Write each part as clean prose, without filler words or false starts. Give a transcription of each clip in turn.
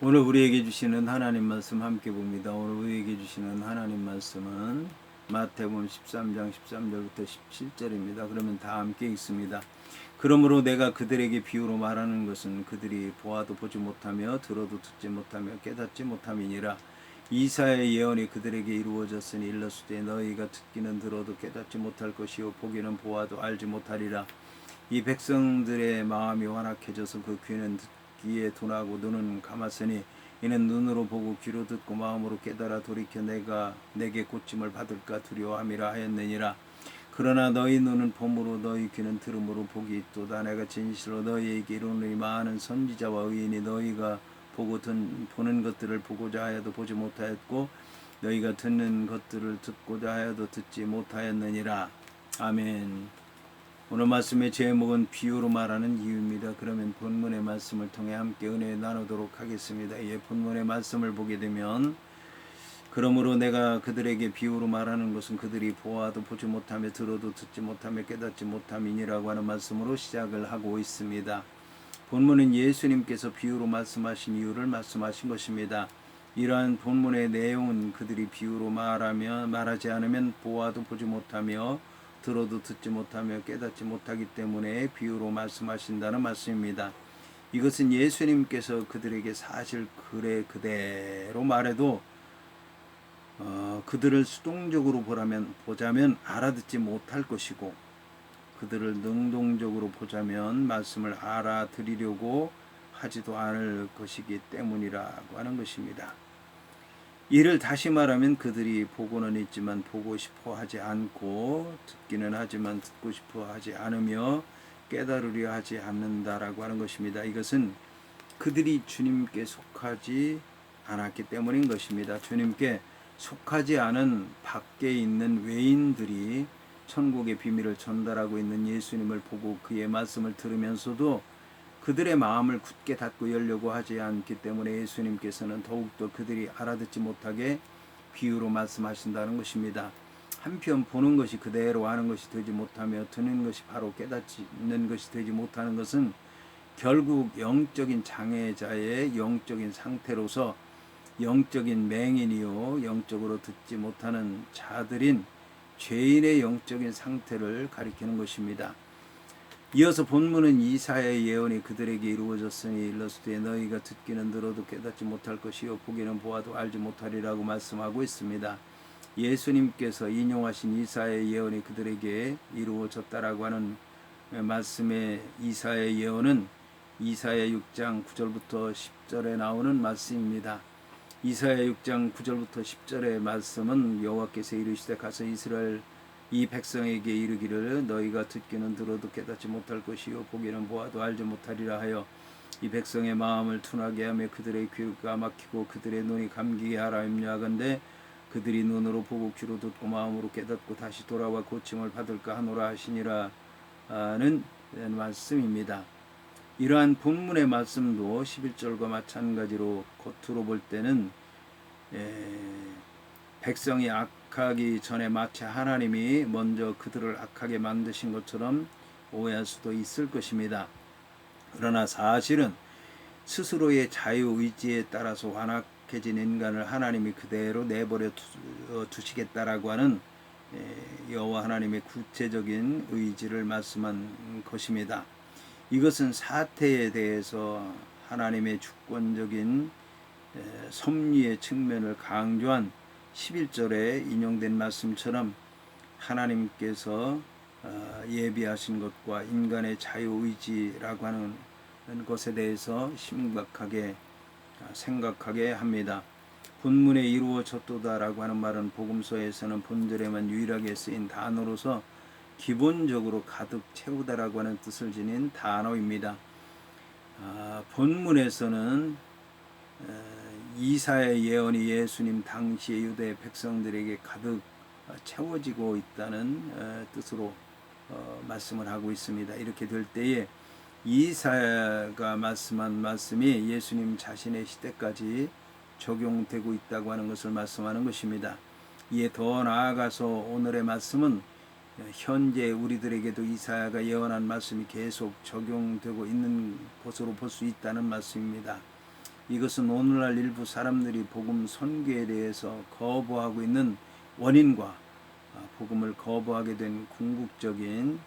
오늘 우리에게 주시는 하나님 말씀 함께 봅니다. 오늘 우리에게 주시는 하나님 말씀은 마태복음 13장 13절부터 17절입니다. 그러면 다 함께 읽습니다. 그러므로 내가 그들에게 비유로 말하는 것은 그들이 보아도 보지 못하며 들어도 듣지 못하며 깨닫지 못함이니라. 이사야의 예언이 그들에게 이루어졌으니 일렀으되 너희가 듣기는 들어도 깨닫지 못할 것이요 보기는 보아도 알지 못하리라. 이 백성들의 마음이 완악해져서 그 귀는 듣기에 둔하고 눈은 감았으니 이는 눈으로 보고 귀로 듣고 마음으로 깨달아 돌이켜 내게 고침을 받을까 두려워함이라 하였느니라. 그러나 너희 눈은 봄으로 너희 귀는 들음으로 복이 있도다. 내가 진실로 너희에게 이르노니 많은 선지자와 의인이 너희가 보는 것들을 보고자 하여도 보지 못하였고 너희가 듣는 것들을 듣고자 하여도 듣지 못하였느니라. 아멘. 오늘 말씀의 제목은 비유로 말하는 이유입니다. 그러면 본문의 말씀을 통해 함께 은혜 나누도록 하겠습니다. 본문의 말씀을 보게 되면 그러므로 내가 그들에게 비유로 말하는 것은 그들이 보아도 보지 못하며 들어도 듣지 못하며 깨닫지 못함이니라고 하는 말씀으로 시작을 하고 있습니다. 본문은 예수님께서 비유로 말씀하신 이유를 말씀하신 것입니다. 이러한 본문의 내용은 그들이 비유로 말하지 않으면 보아도 보지 못하며 들어도 듣지 못하며 깨닫지 못하기 때문에 비유로 말씀하신다는 말씀입니다. 이것은 예수님께서 그들에게 사실 그대로 말해도 그들을 수동적으로 보자면 알아듣지 못할 것이고 그들을 능동적으로 보자면 말씀을 알아들으려고 하지도 않을 것이기 때문이라고 하는 것입니다. 이를 다시 말하면 그들이 보고는 있지만 보고 싶어 하지 않고 듣기는 하지만 듣고 싶어 하지 않으며 깨달으려 하지 않는다라고 하는 것입니다. 이것은 그들이 주님께 속하지 않았기 때문인 것입니다. 주님께 속하지 않은 밖에 있는 외인들이 천국의 비밀을 전달하고 있는 예수님을 보고 그의 말씀을 들으면서도 그들의 마음을 굳게 닫고 열려고 하지 않기 때문에 예수님께서는 더욱더 그들이 알아듣지 못하게 비유로 말씀하신다는 것입니다. 한편 보는 것이 그대로 하는 것이 되지 못하며 듣는 것이 바로 깨닫는 것이 되지 못하는 것은 결국 영적인 장애자의 영적인 상태로서 영적인 맹인이요 영적으로 듣지 못하는 자들인 죄인의 영적인 상태를 가리키는 것입니다. 이어서 본문은 이사야의 예언이 그들에게 이루어졌으니 일렀으되 너희가 듣기는 들어도 깨닫지 못할 것이요 보기는 보아도 알지 못하리라고 말씀하고 있습니다. 예수님께서 인용하신 이사야의 예언이 그들에게 이루어졌다라고 하는 말씀의 이사야의 예언은 이사야 6장 9절부터 10절에 나오는 말씀입니다. 이사야 6장 9절부터 10절의 말씀은 여호와께서 이르시되 가서 이스라엘 이 백성에게 이르기를 너희가 듣기는 들어도 깨닫지 못할 것이요 보기는 보아도 알지 못하리라 하여 이 백성의 마음을 둔하게 하며 그들의 귀가 막히고 그들의 눈이 감기게 하라 염려하건대 그들이 눈으로 보고 귀로 듣고 마음으로 깨닫고 다시 돌아와 고침을 받을까 하노라 하시니라는 말씀입니다. 이러한 본문의 말씀도 11절과 마찬가지로 겉으로 볼 때는 백성이 악하기 전에 마치 하나님이 먼저 그들을 악하게 만드신 것처럼 오해할 수도 있을 것입니다. 그러나 사실은 스스로의 자유의지에 따라서 완악해진 인간을 하나님이 그대로 내버려 두시겠다라고 하는 여호와 하나님의 구체적인 의지를 말씀한 것입니다. 이것은 사태에 대해서 하나님의 주권적인 섭리의 측면을 강조한 11절에 인용된 말씀처럼 하나님께서 예비하신 것과 인간의 자유의지라고 하는 것에 대해서 심각하게 생각하게 합니다. 본문에 이루어졌도다라고 하는 말은 복음서에서는 본절에만 유일하게 쓰인 단어로서 기본적으로 가득 채우다라고 하는 뜻을 지닌 단어입니다. 본문에서는 이사야의 예언이 예수님 당시의 유대 백성들에게 가득 채워지고 있다는 뜻으로 말씀을 하고 있습니다. 이렇게 될 때에 이사야가 말씀한 말씀이 예수님 자신의 시대까지 적용되고 있다고 하는 것을 말씀하는 것입니다. 이에 더 나아가서 오늘의 말씀은 현재 우리들에게도 이사야가 예언한 말씀이 계속 적용되고 있는 것으로 볼 수 있다는 말씀입니다. 이것은 오늘날 일부 사람들이 복음 선교에 대해서 거부하고 있는 원인과 복음을 거부하게 된 궁극적인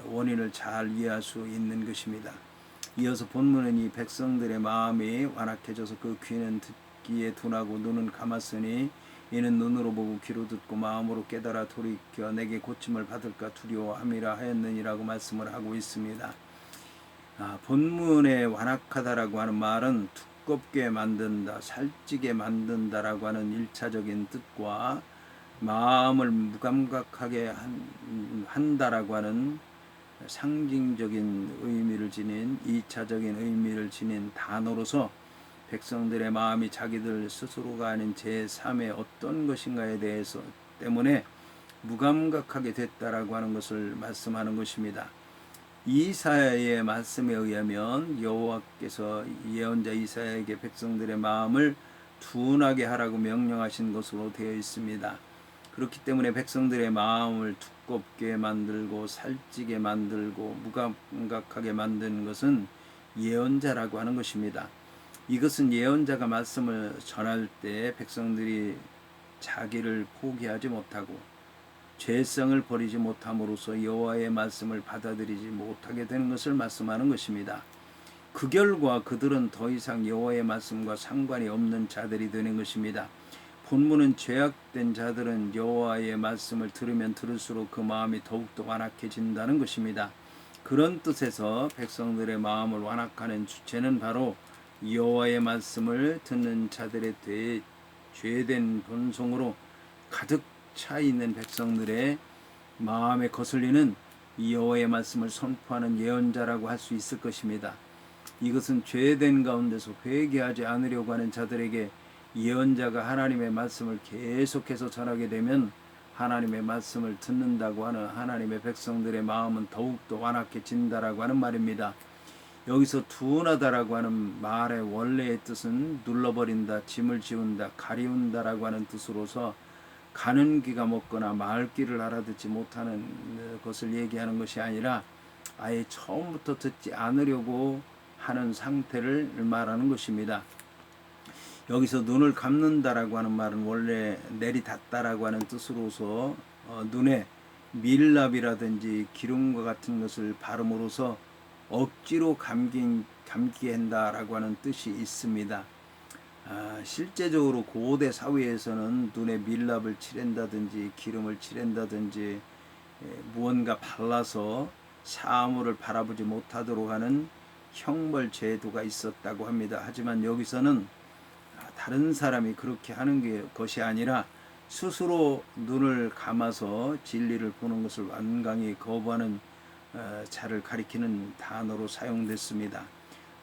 원인을 잘 이해할 수 있는 것입니다. 이어서 본문은 이 백성들의 마음이 완악해져서 그 귀는 듣기에 둔하고 눈은 감았으니 이는 눈으로 보고 귀로 듣고 마음으로 깨달아 돌이켜 내게 고침을 받을까 두려워함이라 하였느니라고 말씀을 하고 있습니다. 본문에 완악하다라고 하는 말은 두껍게 만든다, 살찌게 만든다라고 하는 1차적인 뜻과 마음을 무감각하게 한다라고 하는 상징적인 의미를 지닌 2차적인 의미를 지닌 단어로서 백성들의 마음이 자기들 스스로가 아닌 제3의 어떤 것인가에 대해서 때문에 무감각하게 됐다라고 하는 것을 말씀하는 것입니다. 이사야의 말씀에 의하면 여호와께서 예언자 이사야에게 백성들의 마음을 둔하게 하라고 명령하신 것으로 되어 있습니다. 그렇기 때문에 백성들의 마음을 두껍게 만들고 살찌게 만들고 무감각하게 만드는 것은 예언자라고 하는 것입니다. 이것은 예언자가 말씀을 전할 때 백성들이 자기를 포기하지 못하고 죄성을 버리지 못함으로써 여호와의 말씀을 받아들이지 못하게 되는 것을 말씀하는 것입니다. 그 결과 그들은 더 이상 여호와의 말씀과 상관이 없는 자들이 되는 것입니다. 본문은 죄악된 자들은 여호와의 말씀을 들으면 들을수록 그 마음이 더욱더 완악해진다는 것입니다. 그런 뜻에서 백성들의 마음을 완악하는 주체는 바로 여호와의 말씀을 듣는 자들에 대해 죄된 본성으로 가득 차 있는 백성들의 마음에 거슬리는 여호와의 말씀을 선포하는 예언자라고 할 수 있을 것입니다. 이것은 죄된 가운데서 회개하지 않으려고 하는 자들에게 예언자가 하나님의 말씀을 계속해서 전하게 되면 하나님의 말씀을 듣는다고 하는 하나님의 백성들의 마음은 더욱더 완악해진다라고 하는 말입니다. 여기서 둔하다라고 하는 말의 원래의 뜻은 눌러버린다, 짐을 지운다, 가리운다라고 하는 뜻으로서 가는 귀가 먹거나 말귀를 알아듣지 못하는 것을 얘기하는 것이 아니라 아예 처음부터 듣지 않으려고 하는 상태를 말하는 것입니다. 여기서 눈을 감는다라고 하는 말은 원래 내리닫다라고 하는 뜻으로서 눈에 밀랍이라든지 기름과 같은 것을 바름으로써 억지로 감기게 한다라고 하는 뜻이 있습니다. 실제적으로 고대 사회에서는 눈에 밀랍을 칠한다든지 기름을 칠한다든지 무언가 발라서 사물을 바라보지 못하도록 하는 형벌 제도가 있었다고 합니다. 하지만 여기서는 다른 사람이 그렇게 하는 것이 아니라 스스로 눈을 감아서 진리를 보는 것을 완강히 거부하는 자를 가리키는 단어로 사용됐습니다.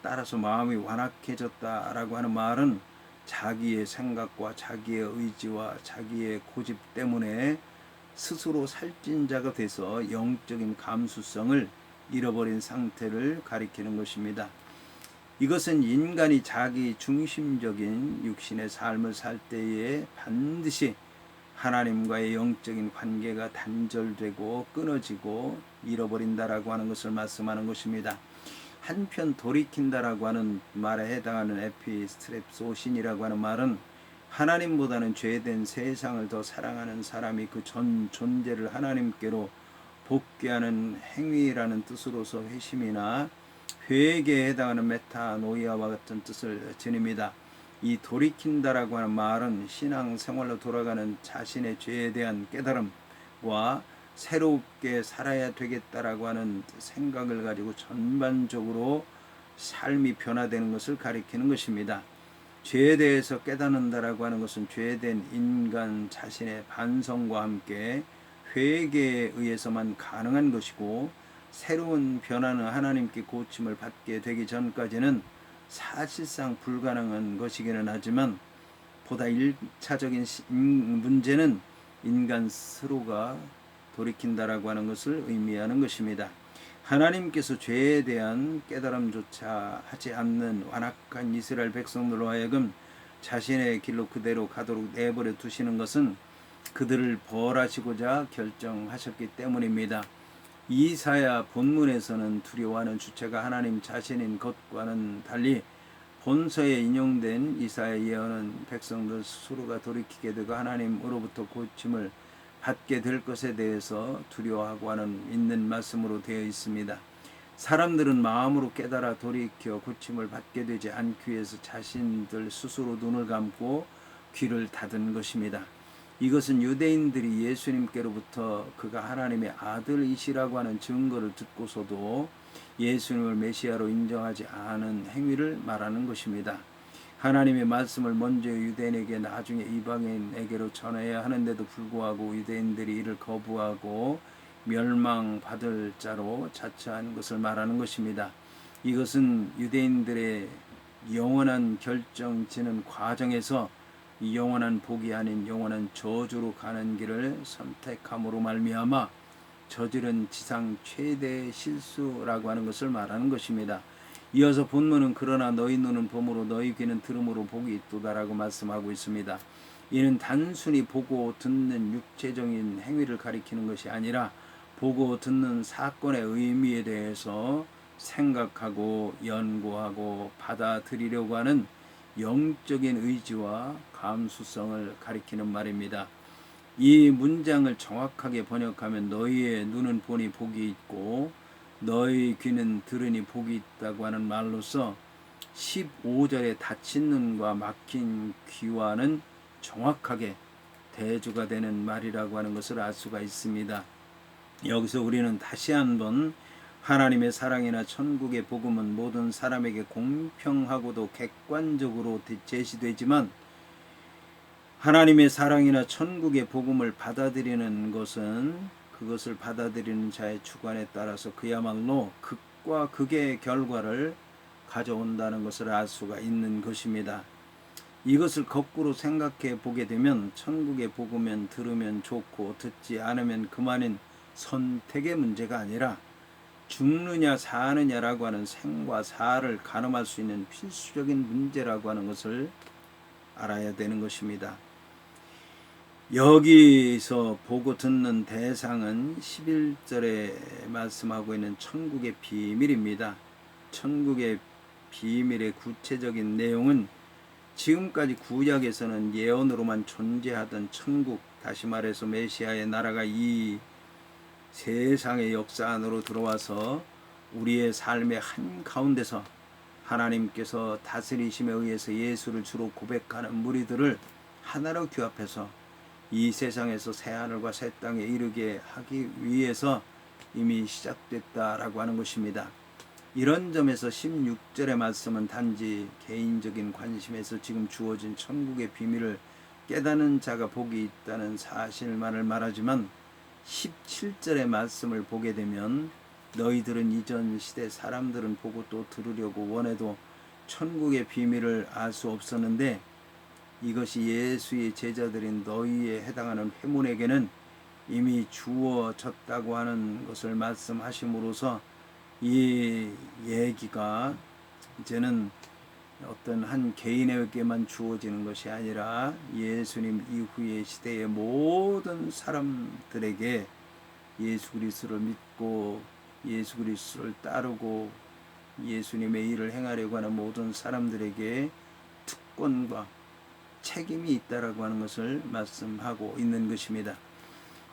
따라서 마음이 완악해졌다라고 하는 말은 자기의 생각과 자기의 의지와 자기의 고집 때문에 스스로 살찐 자가 돼서 영적인 감수성을 잃어버린 상태를 가리키는 것입니다. 이것은 인간이 자기 중심적인 육신의 삶을 살 때에 반드시 하나님과의 영적인 관계가 단절되고 끊어지고 잃어버린다라고 하는 것을 말씀하는 것입니다. 한편 돌이킨다라고 하는 말에 해당하는 에피스트랩소신이라고 하는 말은 하나님보다는 죄된 세상을 더 사랑하는 사람이 그 전 존재를 하나님께로 복귀하는 행위라는 뜻으로서 회심이나 회개에 해당하는 메타노이아와 같은 뜻을 지닙니다. 이 돌이킨다라고 하는 말은 신앙생활로 돌아가는 자신의 죄에 대한 깨달음과 새롭게 살아야 되겠다라고 하는 생각을 가지고 전반적으로 삶이 변화되는 것을 가리키는 것입니다. 죄에 대해서 깨닫는다라고 하는 것은 죄된 인간 자신의 반성과 함께 회개에 의해서만 가능한 것이고, 새로운 변화는 하나님께 고침을 받게 되기 전까지는 사실상 불가능한 것이기는 하지만, 보다 1차적인 문제는 인간 스스로가 돌이킨다라고 하는 것을 의미하는 것입니다. 하나님께서 죄에 대한 깨달음조차 하지 않는 완악한 이스라엘 백성들로 하여금 자신의 길로 그대로 가도록 내버려 두시는 것은 그들을 벌하시고자 결정하셨기 때문입니다. 이사야 본문에서는 두려워하는 주체가 하나님 자신인 것과는 달리 본서에 인용된 이사야 예언은 백성들 스스로가 돌이키게 되고 하나님으로부터 고침을 받게 될 것에 대해서 두려워하고 하는 있는 말씀으로 되어 있습니다. 사람들은 마음으로 깨달아 돌이켜 고침을 받게 되지 않기 위해서 자신들 스스로 눈을 감고 귀를 닫은 것입니다. 이것은 유대인들이 예수님께로부터 그가 하나님의 아들이시라고 하는 증거를 듣고서도 예수님을 메시아로 인정하지 않은 행위를 말하는 것입니다. 하나님의 말씀을 먼저 유대인에게 나중에 이방인에게로 전해야 하는데도 불구하고 유대인들이 이를 거부하고 멸망받을 자로 자처한 것을 말하는 것입니다. 이것은 유대인들의 영원한 결정지는 과정에서 영원한 복이 아닌 영원한 저주로 가는 길을 선택함으로 말미암아 저지른 지상 최대의 실수라고 하는 것을 말하는 것입니다. 이어서 본문은 그러나 너희 눈은 봄으로 너희 귀는 들음으로 복이 있도다라고 말씀하고 있습니다. 이는 단순히 보고 듣는 육체적인 행위를 가리키는 것이 아니라 보고 듣는 사건의 의미에 대해서 생각하고 연구하고 받아들이려고 하는 영적인 의지와 감수성을 가리키는 말입니다. 이 문장을 정확하게 번역하면 너희의 눈은 보니 복이 있고 너희 귀는 들으니 복이 있다고 하는 말로서 15절의 닫힌 눈과 막힌 귀와는 정확하게 대조가 되는 말이라고 하는 것을 알 수가 있습니다. 여기서 우리는 다시 한번 하나님의 사랑이나 천국의 복음은 모든 사람에게 공평하고도 객관적으로 제시되지만 하나님의 사랑이나 천국의 복음을 받아들이는 것은 그것을 받아들이는 자의 주관에 따라서 그야말로 극과 극의 결과를 가져온다는 것을 알 수가 있는 것입니다. 이것을 거꾸로 생각해 보게 되면 천국의 복음은 들으면 좋고 듣지 않으면 그만인 선택의 문제가 아니라 죽느냐 사느냐라고 하는 생과 사를 가늠할 수 있는 필수적인 문제라고 하는 것을 알아야 되는 것입니다. 여기서 보고 듣는 대상은 11절에 말씀하고 있는 천국의 비밀입니다. 천국의 비밀의 구체적인 내용은 지금까지 구약에서는 예언으로만 존재하던 천국, 다시 말해서 메시아의 나라가 이 세상의 역사 안으로 들어와서 우리의 삶의 한가운데서 하나님께서 다스리심에 의해서 예수를 주로 고백하는 무리들을 하나로 규합해서 이 세상에서 새하늘과 새 땅에 이르게 하기 위해서 이미 시작됐다라고 하는 것입니다. 이런 점에서 16절의 말씀은 단지 개인적인 관심에서 지금 주어진 천국의 비밀을 깨닫는 자가 복이 있다는 사실만을 말하지만 17절의 말씀을 보게 되면 너희들은 이전 시대 사람들은 보고 또 들으려고 원해도 천국의 비밀을 알 수 없었는데 이것이 예수의 제자들인 너희에 해당하는 회문에게는 이미 주어졌다고 하는 것을 말씀하심으로써 이 얘기가 이제는 어떤 한 개인에게만 주어지는 것이 아니라 예수님 이후의 시대의 모든 사람들에게 예수 그리스도를 믿고 예수 그리스도를 따르고 예수님의 일을 행하려고 하는 모든 사람들에게 특권과 책임이 있다라고 하는 것을 말씀하고 있는 것입니다.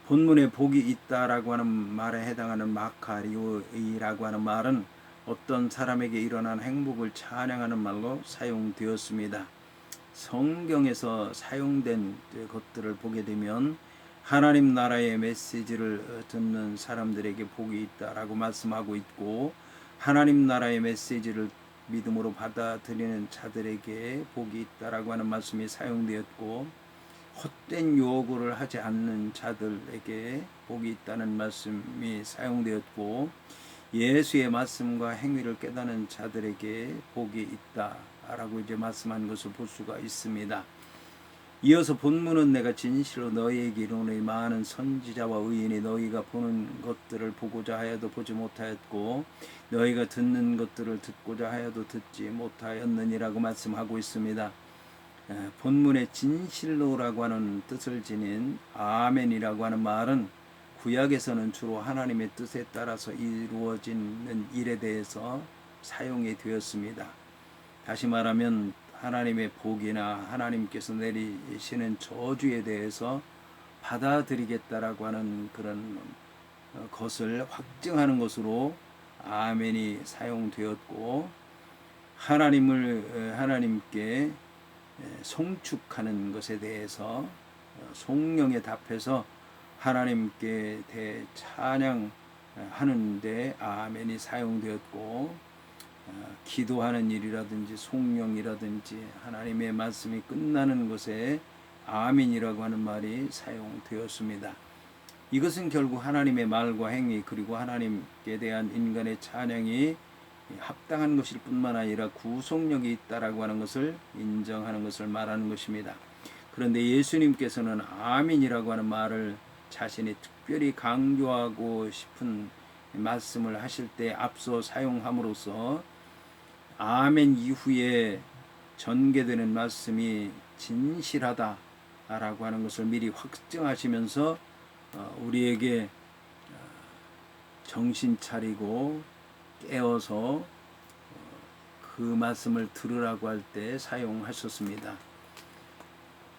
본문에 복이 있다라고 하는 말에 해당하는 마카리오이라고 하는 말은 어떤 사람에게 일어난 행복을 찬양하는 말로 사용되었습니다. 성경에서 사용된 것들을 보게 되면 하나님 나라의 메시지를 듣는 사람들에게 복이 있다라고 말씀하고 있고 하나님 나라의 메시지를 믿음으로 받아들이는 자들에게 복이 있다라고 하는 말씀이 사용되었고 헛된 요구를 하지 않는 자들에게 복이 있다는 말씀이 사용되었고 예수의 말씀과 행위를 깨닫는 자들에게 복이 있다라고 이제 말씀한 것을 볼 수가 있습니다. 이어서 본문은 내가 진실로 너희에게 이르노니 많은 선지자와 의인이 너희가 보는 것들을 보고자 하여도 보지 못하였고 너희가 듣는 것들을 듣고자 하여도 듣지 못하였느니라고 말씀하고 있습니다. 본문의 진실로라고 하는 뜻을 지닌 아멘이라고 하는 말은 구약에서는 주로 하나님의 뜻에 따라서 이루어지는 일에 대해서 사용이 되었습니다. 다시 말하면 하나님의 복이나 하나님께서 내리시는 저주에 대해서 받아들이겠다라고 하는 그런 것을 확증하는 것으로 아멘이 사용되었고, 하나님께 송축하는 것에 대해서 송영에 답해서 하나님께 대찬양하는데 아멘이 사용되었고, 기도하는 일이라든지 송영이라든지 하나님의 말씀이 끝나는 것에 아멘이라고 하는 말이 사용되었습니다. 이것은 결국 하나님의 말과 행위 그리고 하나님께 대한 인간의 찬양이 합당한 것일 뿐만 아니라 구속력이 있다라고 하는 것을 인정하는 것을 말하는 것입니다. 그런데 예수님께서는 아멘이라고 하는 말을 자신이 특별히 강조하고 싶은 말씀을 하실 때 앞서 사용함으로써 아멘 이후에 전개되는 말씀이 진실하다라고 하는 것을 미리 확증하시면서 우리에게 정신 차리고 깨어서 그 말씀을 들으라고 할 때 사용하셨습니다.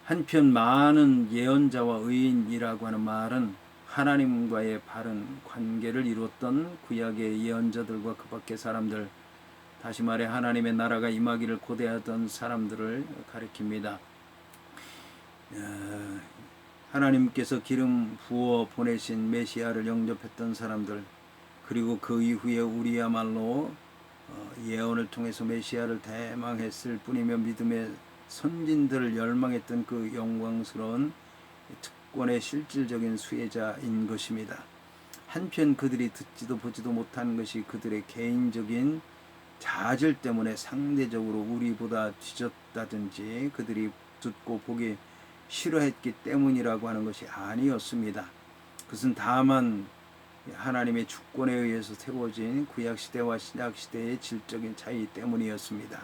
한편 많은 예언자와 의인이라고 하는 말은 하나님과의 바른 관계를 이루었던 구약의 예언자들과 그 밖의 사람들, 다시 말해 하나님의 나라가 임하기를 고대하던 사람들을 가리킵니다. 하나님께서 기름 부어 보내신 메시아를 영접했던 사람들, 그리고 그 이후에 우리야말로 예언을 통해서 메시아를 대망했을 뿐이며 믿음의 선진들을 열망했던 그 영광스러운 특권의 실질적인 수혜자인 것입니다. 한편 그들이 듣지도 보지도 못한 것이 그들의 개인적인 자질 때문에 상대적으로 우리보다 뒤졌다든지 그들이 듣고 보기 싫어했기 때문이라고 하는 것이 아니었습니다. 그것은 다만 하나님의 주권에 의해서 세워진 구약시대와 신약시대의 질적인 차이 때문이었습니다.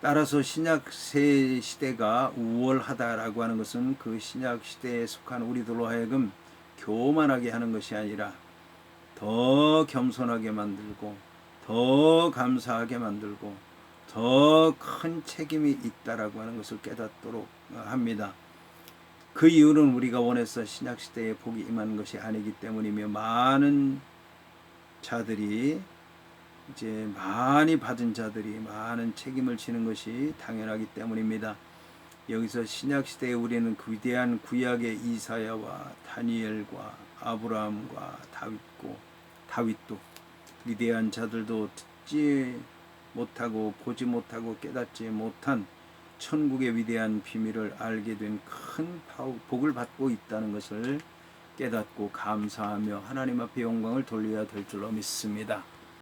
따라서 신약세 시대가 우월하다라고 하는 것은 그 신약시대에 속한 우리들로 하여금 교만하게 하는 것이 아니라 더 겸손하게 만들고 더 감사하게 만들고 더 큰 책임이 있다라고 하는 것을 깨닫도록 합니다. 그 이유는 우리가 원해서 신약시대에 복이 임하는 것이 아니기 때문이며 많은 자들이 이제 많이 받은 자들이 많은 책임을 지는 것이 당연하기 때문입니다. 여기서 신약시대에 우리는 그 위대한 구약의 이사야와 다니엘과 아브라함과 다윗도 위대한 자들도 듣지 못하고 보지 못하고 깨닫지 못한 천국의 위대한 비밀을 알게 된 큰 복을 받고 있다는 것을 깨닫고 감사하며 하나님 앞에 영광을 돌려야 될 줄로 믿습니다.